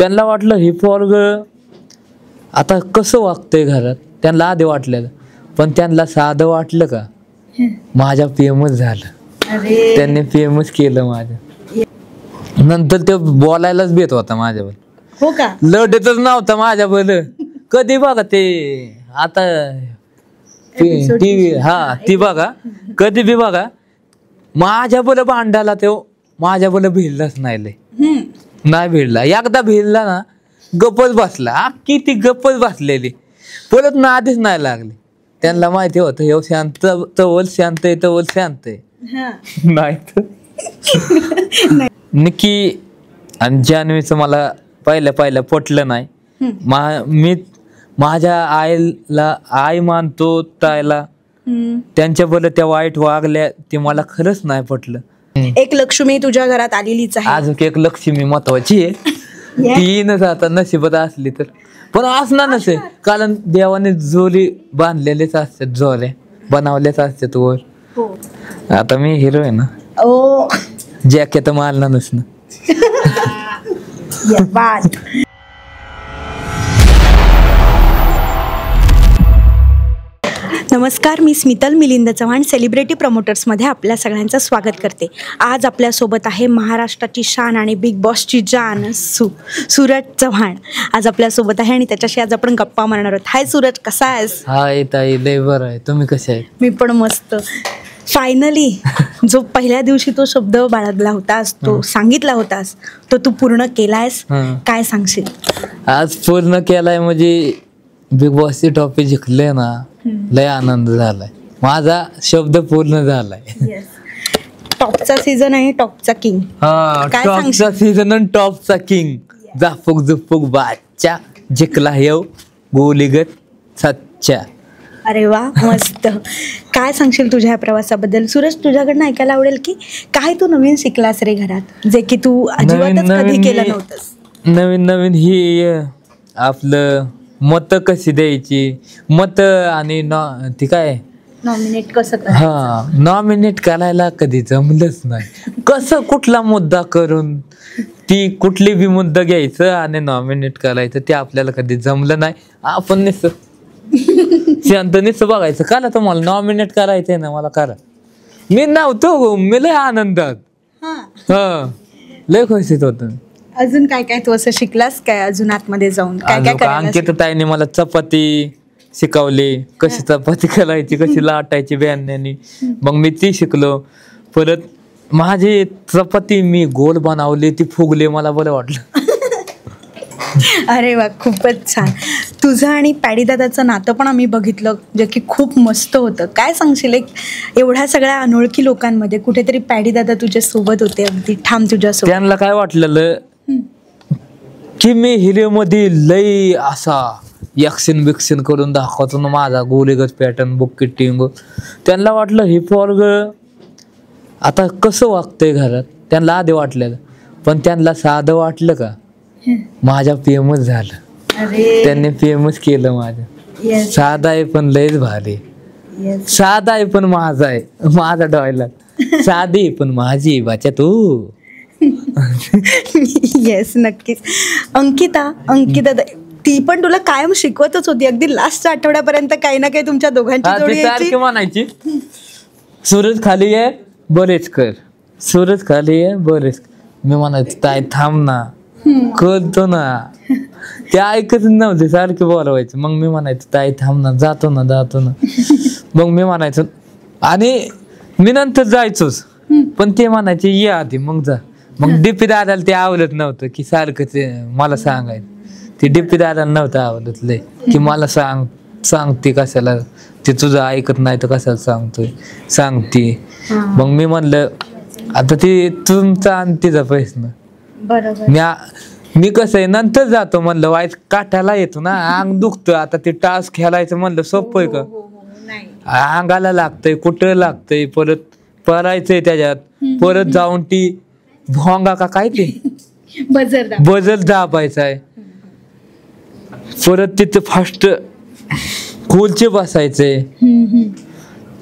त्यांना वाटलं हे पोरग आता कसं वागतंय घरात, त्यांना आधी वाटलेलं, पण त्यांना साधं वाटलं का, माझ्या फेमस झालं. त्यांनी फेमस केलं माझ्या. नंतर ते बोलायलाच भेट होता माझ्यावर. हो का? लढतच नव्हता माझ्यावर. कधी बघा ते आता टीव्ही, हा ती बघा, कधी बी बघा, माझ्या बोल भांडायला तो माझ्या बोल भिडलाच नाही भिडला. एकदा भिडला ना गप्पच बसला, किती गप्पच बसलेली, परत नादीच नाही लागली. त्यांना माहिती होतं हे शांत तवल शांत आहे, तवल शांत आहे. नाही नक्की. आणि जान्हवीचं मला पहिलं पटलं नाही. मी माझ्या आईला आई मानतो, ताईला त्यांच्या बरोबर त्या वाईट वागल्या ते मला खरंच नाही पटलं. एक लक्ष्मी तुझ्या घरात आलेलीच आहे. अजून एक लक्ष्मी महत्वाची आहे. तीनच आता नशिबात असली तर, पण असणार नसेल, कारण देवाने जोरी बांधलेलेच असतात, जोऱ्या बनवलेच असतात वर. आता मी हिरो आहे ना, जॅकेट मारला नसणं. नमस्कार, मी स्मितल मिलिंद चव्हाण सेलिब्रिटी प्रमोटर्समध्ये आपल्या सगळ्यांचं स्वागत करते. आज आपल्यासोबत आहे महाराष्ट्राची शान आणि बिग बॉसची जान सूरज चव्हाण आज आपल्यासोबत आहे आणि त्याच्याशी आज आपण गप्पा मारणार आहोत. हाय सूरज, कसा आहेस? हाय ताई, लय बरं आहे. तुम्ही कसे आहे? मी पण मस्त. फायनली जो पहिल्या दिवशी तो शब्द बाळगला होतास, तो सांगितला होतास, तो तू पूर्ण केलायस. काय सांगशील? आज पूर्ण केलाय म्हणजे बिग बॉसची टॉपिक जिंकले ना, लय आनंद झालाय. माझा शब्द पूर्ण झालाय. टॉपचा सीझन आहे, टॉपचा किंग. टॉपचा सीझन आणि टॉपचा किंग. झापूक झुपूक बादच्या जिंकला येऊ गोलीगत सच्च्या. अरे वा, मस्त. काय सांगशील तुझ्या या प्रवासाबद्दल? सूरज, तुझ्याकडनं ऐकायला आवडेल की काय तू नवीन शिकलास रे घरात, जे की तू अजिबातच कधी केलं नव्हतंस? नवीन ही आपलं मत कशी द्यायची, मत आणि ती काय नॉमिनेट कसं नॉमिनेट करायला कधी जमलंच नाही. कसं कुठला मुद्दा करून ती कुठली बी मुद्दा घ्यायचं आणि नॉमिनेट करायचं, ते आपल्याला कधी जमलं नाही. आपण शांत बघायचं, करा तुम्हाला नॉमिनेट करायचंय ना, मला करा. मी नव्हतो, मी लय आनंदात, लय खुशीत होत. अजून काय काय तू असं शिकलास काय अजून आतमध्ये जाऊन? काय अंकिता ताईने मला चपाती शिकवली, कशी चपाती करायची, कशी लाटायची बेण्याने, मग मी ती शिकलो. परत माझी चपाती मी गोल बनवली, ती फुगली, मला बरं वाटलं. अरे वा, खूपच छान. तुझं आणि पॅडी दादाचं नातं पण आम्ही बघितलं, जे की खूप मस्त होतं. काय सांगशील, एक एवढ्या सगळ्या अनोळखी लोकांमध्ये कुठेतरी पॅडी दादा तुझ्या सोबत होते, अगदी ठाम तुझ्यासोबत. त्यांना काय वाटलेलं की मी हिरो मध्ये लई असा ॲक्शन बिक्शन करून दाखवतो ना, माझा गोलीगत पॅटर्न बुक टिंग. त्यांना वाटलं हे पोरग आता कसं वागतंय घरात, त्यांना आधी वाटलेलं, पण त्यांना साधं वाटलं का, माझ्या फेमस झालं. त्यांनी फेमस केलं माझं. साधा आहे पण लयच भारी. साधा आहे पण माझा आहे, माझा डॉयलॉग. साधी पण माझी बाच्या तू. येस, नक्कीच. अंकिता ती पण तुला कायम शिकवतच होती, अगदी लास्टच्या आठवड्यापर्यंत काही ना काही तुमच्या दोघांची जोडी म्हणायची. सूरज खाली आहे बरेच कर, सूरज खाली आहे बरेच. मी म्हणायचं ताई थांब ना, करतो ना. ते ऐकत नव्हते, सारखे बोलवायचं. मग मी म्हणायचं ताई थांब ना, जातो ना. मग मी म्हणायचो आणि मी नंतर जायचोच, पण ते म्हणायचे ये आधी मग जा. मग डीपी दादाला ते आवडत नव्हतं की सारखं ते मला सांगायचं. ते डीपी दादाला नव्हतं आवडत लय की मला सांगते कशाला, ते तुझं ऐकत नाही तर कशाला सांगते. मग मी म्हणलं आता ते तुमचा आणि तिचा प्रश्न. मी कसं आहे नंतर जातो म्हणलं, वाईट काठाला येतो ना, अंग दुखतं. आता ते टास्क खेळायचं म्हणलं सोपं आहे का? अंगाला लागतंय, कुठं लागतंय, परत परायचंय त्याच्यात, परत जाऊन ती भोंगा का काय ते बजर दाबायचा आहे, परत तिथं फास्ट खोलचे बसायचंय.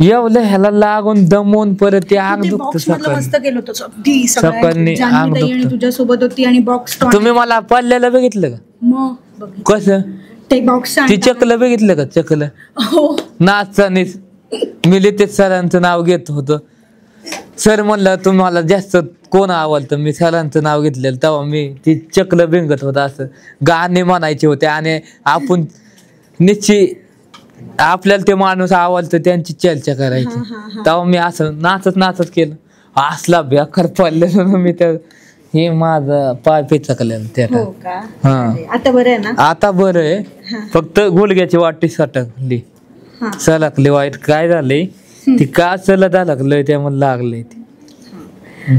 एवढं ह्याला लागून दमून परत ते अंग ते दुखत box मधलं सकाळी. मस्त केलं होतं अगदी सकाळनी अंग जान्हवीताई आणि दुखतं. तुझ्या सोबत होती आणि बॉक्स तुम्ही मला पडलेलं बघितलं का? मग बघितलं. कसं ते बॉक्स ती चकलं बघितलं का? चकलं हो नाचतानीच मी लितेश सरांचं नाव घेत होतो. सर म्हणलं तुम्हाला जास्त कोण आवडतं, मी सरांचं नाव घेतलेलं. तेव्हा मी ती चकलं भिंगत होता. असं गाणे म्हणायचे होते आणि आपण निश्चित आपल्याला ते माणूस आवडतं त्यांची चर्चा करायची. तेव्हा मी असं नाचत नाचत केलं. असला बेकार पडलेलं ना मी त्या हे माझं पाय पिचकलेलं त्या हो का? हा आता बरं आहे ना? आता बरं आहे. फक्त गुडघ्याची वाटी सटकली, हा. सलकली. वाईट काय झालंय ती का चलत लागलंय त्यामुळे लागलंय ते.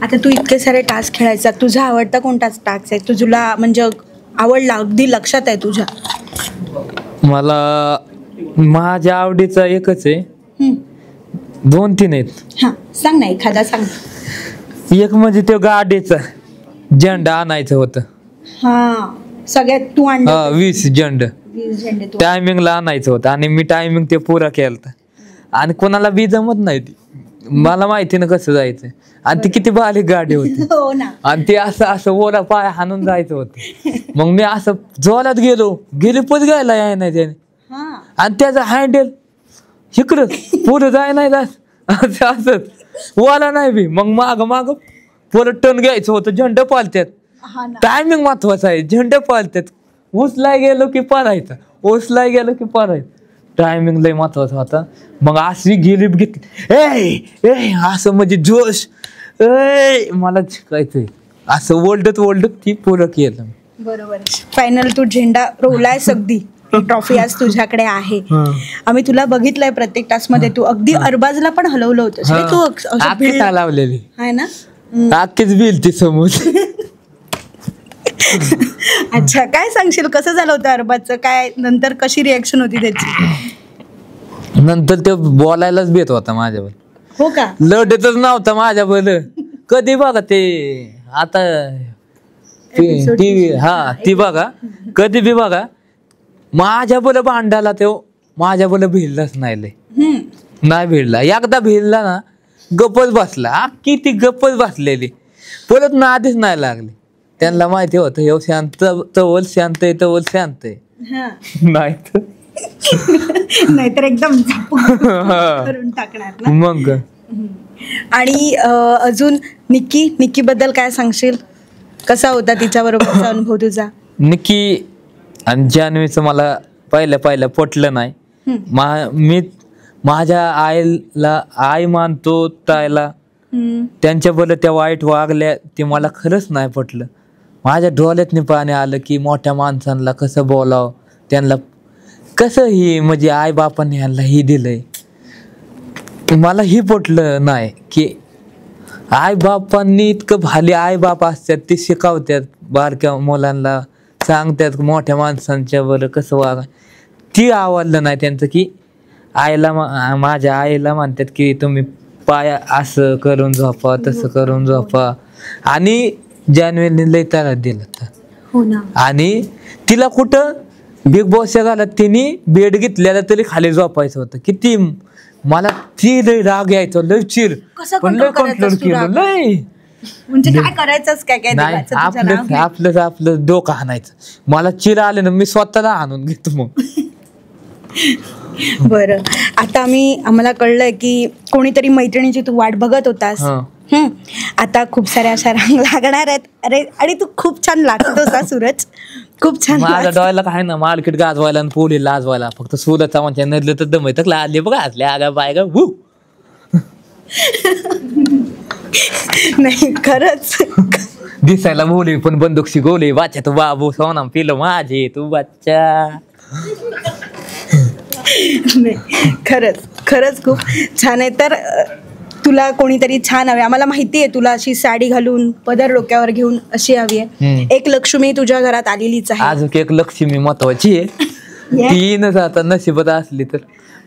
आता तू इतके सारे टास्क खेळायचा, तुझा आवडता कोणता टास्क आहे? तुझा म्हणजे आवडला अगदी लक्षात आहे तुझ्या? मला माझ्या आवडीचा एकच आहे. 2-3 आहेत. हा सांग ना एखादा सांग. एक म्हणजे तो गाडीचा झेंडा आणायचं होतं. हा सगळ्यात तू आणलं हा 20 झेंड 20 झेंडे तू. टायमिंगला आणायचं होतं आणि मी टायमिंग ते पुरा केलं आणि कोणाला बी जमत नाही ती. मला माहिती ना कसं जायचं आणि ती किती बारीक गाडी होती हो ना. आणि ते असं असं ओला पाय हाणून जायचं होतं. मग मी असं जोरात गेलो, गिरीपच गायला याय नाही त्याने हा आणि त्याचा हँडल इकडं पुढं जाय नाही असं असंच ओला नाही बी. मग माग माग परत टन घ्यायचं होतं. झेंड पालत्यात, हा ना. टायमिंग महत्वाचा आहे. झेंड पालत्यात, उचलाय गेलो की पळायचं, उचलाय गेलो की पळायचं. टायमिंग लय महत्वाचा होता. मग अशी गिरीप घेतली ए असं म्हणजे जोश मला शिकायचंय असं ओल्डत ओल्डत ती पुरं केलं. बरोबर. फायनल तू झेंडा रोवलायस अगदी. ट्रॉफी आज तुझ्याकडे आहे. आम्ही तुला बघितलंय प्रत्येक टास्क मध्ये. तू अगदी अरबाजला पण हलवलं होतं. तू असं भिडला लावलेली आहे ना? आखीच बिल ती समोर. अच्छा काय सांगशील, कसं झालं होतं अरबाजचं? काय नंतर कशी रिएक्शन होती त्याची? नंतर ते बोलायलाच भेट होता माझ्यावर. हो का? लढतच नव्हता माझ्यावर. कधी बघा ते आता टीव्ही हा ती बघा कधी बी बघा माझ्या बोल भांडायला तो माझ्या बोल भिडलाच नाही लय. नाही भिडला. एकदा भिडला ना गप्पच बसला. किती गप्पच बसलेली. परत नादीच नाही लागली. त्यांना माहिती होतं हे शांत तवल शांत आहे, तवल शांत आहे. नाही तर नाहीतर एकदम करून टाकणार ना. मग आणि अजून निक्की बद्दल काय सांगशील? कसा होता तिच्या बरोबरचा अनुभव तुझा? निक्की आणि जान्हवीचं मला पहिलं पटलं नाही. मी माझ्या आईला आई मानतो ताईला. त्यांच्याबरोबर त्या वाईट वागल्या ते मला खरंच नाही पटलं. माझ्या डोळ्यातनी पाणी आलं की मोठ्या माणसांना कसं बोलावं, त्यांना कसं ही म्हणजे आई बापांनी ह्यांना ही दिलंय. मला ही पटलं नाही की आई बापांनी इतकं भाली आई बाप असतात ते शिकवतात बारक्या मुलांना, सांगतात मोठ्या माणसांच्या बरं कसं वागा. ती आवडलं नाही त्यांचं की आईला माझ्या आईला म्हणतात की तुम्ही पाया असं करून झोपा तसं करून झोपा. आणि जान्हवीने लय त्रास दिला. हो ना. आणि तिला कुठं बिग बॉसच्या घालत तिने बेड घेतलेला तरी खाली झोपायचं होतं. किती मला ती लय राग यायचो, लय चिर. पण लय कंट्रोल केलं लय. म्हणजे काय करायचंच काय काय नाही देवाचं तुझं नाव घे. आपलं डोकं हाणायचं. मला चिर आले ना मी स्वतःला हाणून घेतो मग. बरं आता आम्हाला कळलंय की कोणीतरी मैत्रिणीची तू वाट बघत होतास. आता खूप साऱ्या अशा रांग लागणार आहेत. अरे आणि तू खूप छान लागतोस हा सूरज, खूप छान. माझ्या डोळ्याला काय ना मार्केट गाजवायला आणि पोली लाजवायला फक्त सूरज चव्हाणच्या नदीला तर दम येतं. लागले बघा असले आगा बाय गा. नाही खरंच दिसायला बोली पण बंदूक शिकवली. बाच्या तू बाबू सोना पिलं माझे तू बच्चा. नाही खरंच खूप छान आहे. तर तुला कोणीतरी छान हवे. आम्हाला माहिती आहे तुला अशी साडी घालून पदर डोक्यावर घेऊन अशी हवी आहे. एक लक्ष्मी तुझ्या घरात आलेलीच आहे. अजून एक लक्ष्मी महत्वाची आहे. ती न जाता नशिबात असली तर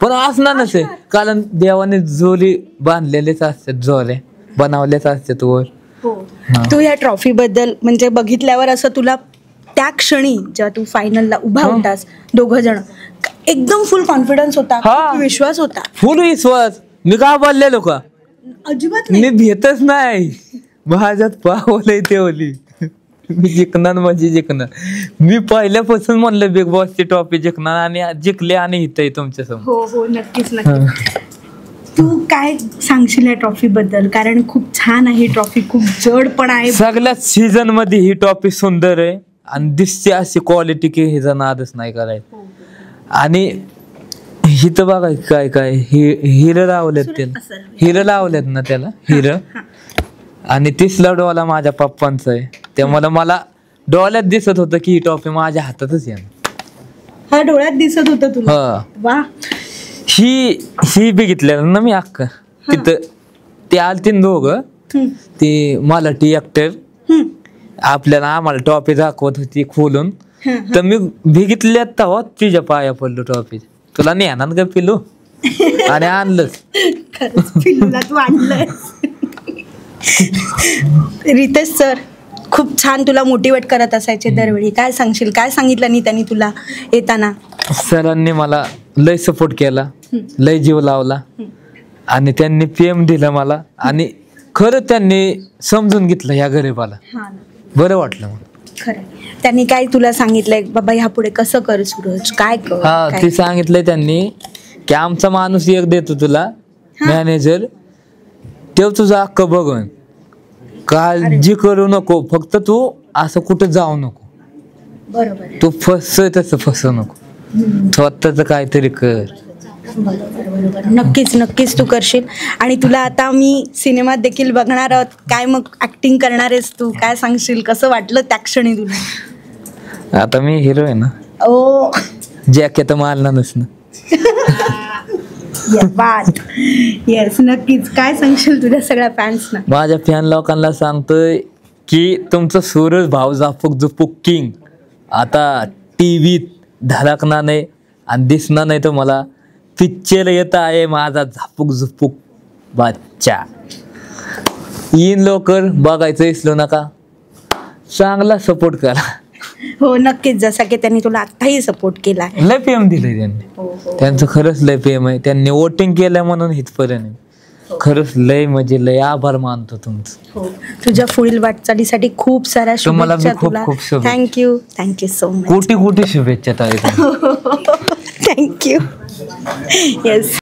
पण असणार नसे कारण देवाने जोरी बांधलेलेच असतात, जोरे बनवलेच असतात वर. तू या ट्रॉफी बद्दल म्हणजे बघितल्यावर असं तुला त्या क्षणी जेव्हा तू फायनलला उभा होतास दोघं जण एकदम फुल कॉन्फिडन्स होता, विश्वास होता? फुल विश्वास. मी का बोललेलो का? अजिबात मी भेटच नाही. माझ्यात पावलंय तेवली. मी जिंकणार म्हणजे जिंकणार. मी पहिल्यापासून म्हणलं बिग बॉसची ट्रॉफी जिंकणार आणि जिंकले आणि इथं तुमच्या समोर. हो हो नक्कीच नक्कीच. तू काय सांगशील या ट्रॉफी बद्दल? कारण खूप छान आहे ट्रॉफी, खूप जड पण आहे. सगळ्यात सीझन मध्ये ही ट्रॉफी सुंदर आहे आणि दिसते अशी क्वालिटी की हिचा नादच नाही करायचं. आणि हिथं बघा काय काय हिरं लावलेत त्याला, हिरं लावलेत ना त्याला हिरं. आणि तिसला डोला माझ्या पप्पांचा आहे, त्यामुळे मला डोळ्यात दिसत होतं की ही ट्रॉफी माझ्या हातातच येणार. हा डोळ्यात दिसत होतं तुला? वा. ही बघितलं ना मी अक्का तिथं. ते आलते दोघं, ते मराठी ऍक्टर आम्हाला ट्रॉफी दाखवत होती खोलून. तर मी बघितल्यात तेव्हा तिच्या पाया पडलो ट्रॉफी. तुला नेणार का पिलू? आणि आणलंच. पिलूला तू आणलंय. रितेश सर खूप छान तुला मोटिवेट करत असायचे दरवेळी. काय सांगशील? काय सांगितलं नाही त्यांनी तुला येताना? सरांनी मला लय सपोर्ट केला, लय जीव लावला आणि त्यांनी प्रेम दिलं मला. आणि खरं त्यांनी समजून घेतलं ह्या गरीबाला. बरं वाटलं मला. खरं. त्यांनी काय तुला सांगितलंय बाबा ह्यापुढे कसं कर सूरज, काय कर? हा, ते सांगितलंय त्यांनी की आमचा माणूस एक देतो तुला मॅनेजर, तेव्हा तुझं अख्ख बघन, काळजी करू नको, फक्त तू असं कुठं जाऊ नको. बरोबर. तू फसय तसं फसू नको, स्वतःच काहीतरी कर. नक्कीच नक्कीच तू करशील. आणि तुला आता मी सिनेमात देखील बघणार आहोत. काय मग ऍक्टिंग करणार आहेस तू? काय सांगशील? कसं वाटलं त्या क्षणी तुला? आता मी हिरो आहे ना. ओ जॅकेट मारला नसणं. येस नक्कीच. काय सांगशील तुझ्या सगळ्या फॅन्सना? माझ्या फॅन लोकांना सांगतोय की तुमचं सूरज भाऊ झापक झुपूक किंग आता टीव्हीत धडकणार नाही आणि दिसणार नाही. तर मला पिक्चर येत आहे माझा झापूक झुपूक बच्चा. येईन लवकर, बघायचं विसरू नका. चांगला सपोर्ट करा. हो नक्कीच. जसा की त्यांनी तुला आताही सपोर्ट केला. लय प्रेम दिलंय त्यांनी. त्यांचं खरंच लय प्रेम आहे. त्यांनी वोटिंग केलं म्हणून इथपर्यंत. खरंच लय म्हणजे लय आभार मानतो तुमचं. तुझ्या पुढील वाटचालीसाठी खूप साऱ्या शुभेच्छा तुला. थँक्यू. Thank you so much. कोटी कोटी शुभेच्छा ताई. थँक्यू. येस.